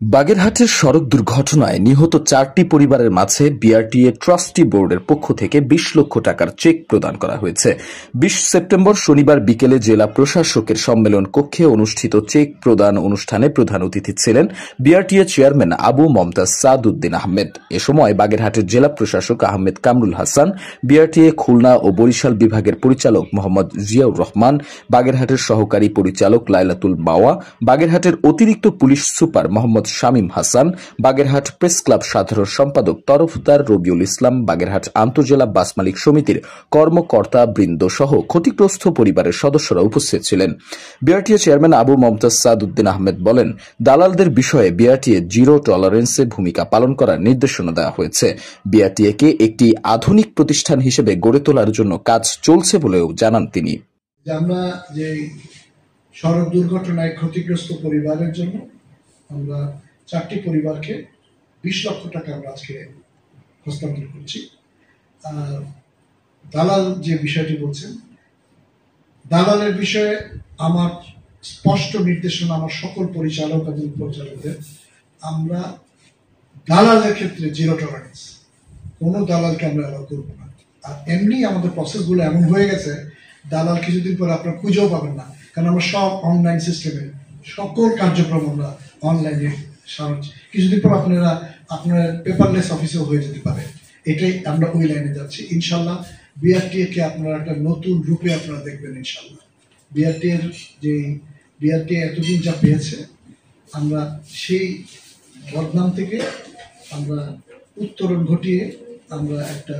বাগেরহাটের সড়ক দুর্ঘটনায় নিহত 4টি পরিবারের মাঝে বিআরটিএ ট্রাস্টি বোর্ডের পক্ষ থেকে 20 লক্ষ টাকার চেক প্রদান করা হয়েছে। 20 সেপ্টেম্বর শনিবার বিকেলে জেলা প্রশাসকের সম্মেলন কক্ষে অনুষ্ঠিত চেক প্রদান অনুষ্ঠানে প্রধান অতিথি ছিলেন বিআরটিএ চেয়ারম্যান আবু মমতাজ সাদউদ্দিন আহমেদ। এ সময় বাগেরহাটের জেলা প্রশাসক আহমেদ কামরুল হাসান, বিআরটিএ খুলনা ও বরিশাল বিভাগের পরিচালক মোহাম্মদ জিয়াউর রহমান, বাগেরহাটের সহকারী পরিচালক লাইলাতুল বাওয়া, বাগেরহাটের অতিরিক্ত police super Mohammad Shamim Hasan, Bagerhat press club সাধারণ সম্পাদক তরফদার রবিউল ইসলাম, বাগেরহাট আন্তজেলা বাস মালিক সমিতির কর্মকর্তা বৃন্দ সহ ক্ষতিগ্রস্ত পরিবারের সদস্যরা উপস্থিত ছিলেন। বিআরটিএ চেয়ারম্যান আবু মমতাজ সাদউদ্দিন আহমেদ বলেন, দালালদের বিষয়ে বিআরটিএ জিরো টলারেন্সে ভূমিকা পালন করার নির্দেশনা দেওয়া হয়েছে। বিআরটিএকে একটি আধুনিক প্রতিষ্ঠান হিসেবে গড়ে তোলার জন্য কাজ চলছে বলেও জানান তিনি। আমরা যে সড়ক দুর্ঘটনায় ক্ষতিগ্রস্ত পরিবারের জন্য আমরা 4টি পরিবারকে 20 লক্ষ টাকা আমরা আজকে হস্তান্তর করছি। দালাল যে বিষয়টি বলছেন, দালালের বিষয়ে আমার স্পষ্ট নির্দেশনা আমার সকল পরিচালক এবং পরিচালকদের, আমরা দালালের ক্ষেত্রে জিরো টলারেন্স, কোনো দালালকে আমরা অ্যালাউ করব না। আর এমনি আমাদের প্রসেসগুলো এমন হয়ে গেছে, দালাল কিছুদিন পরে আপনারা খুঁজেও পাবেন না, কারণ আমরা সব অনলাইন সিস্টেমে সকল কার্যক্রম আমরা অনলাইনে সাহায্য। কিছুদিন পর আপনার পেপারলেস অফিসেও হয়ে যেতে পারে। এটাই আমরা ওই লাইনে যাচ্ছি। ইনশাল্লাহ বিআরটিএ কে আপনারা একটা নতুন রূপে আপনারা দেখবেন। ইনশাল্লাহ বিআরটিএ এতদিন যা পেয়েছে, আমরা সেই বদনাম থেকে আমরা উত্তরণ ঘটিয়ে আমরা একটা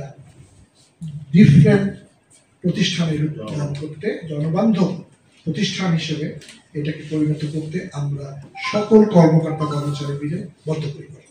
ডিফারেন্ট প্রতিষ্ঠানের রূপ প্রদান করতে, জনবান্ধব প্রতিষ্ঠান হিসেবে এটাকে পরিণত করতে আমরা সকল কর্মকর্তা কর্মচারী মিলে বদ্ধপরিকর।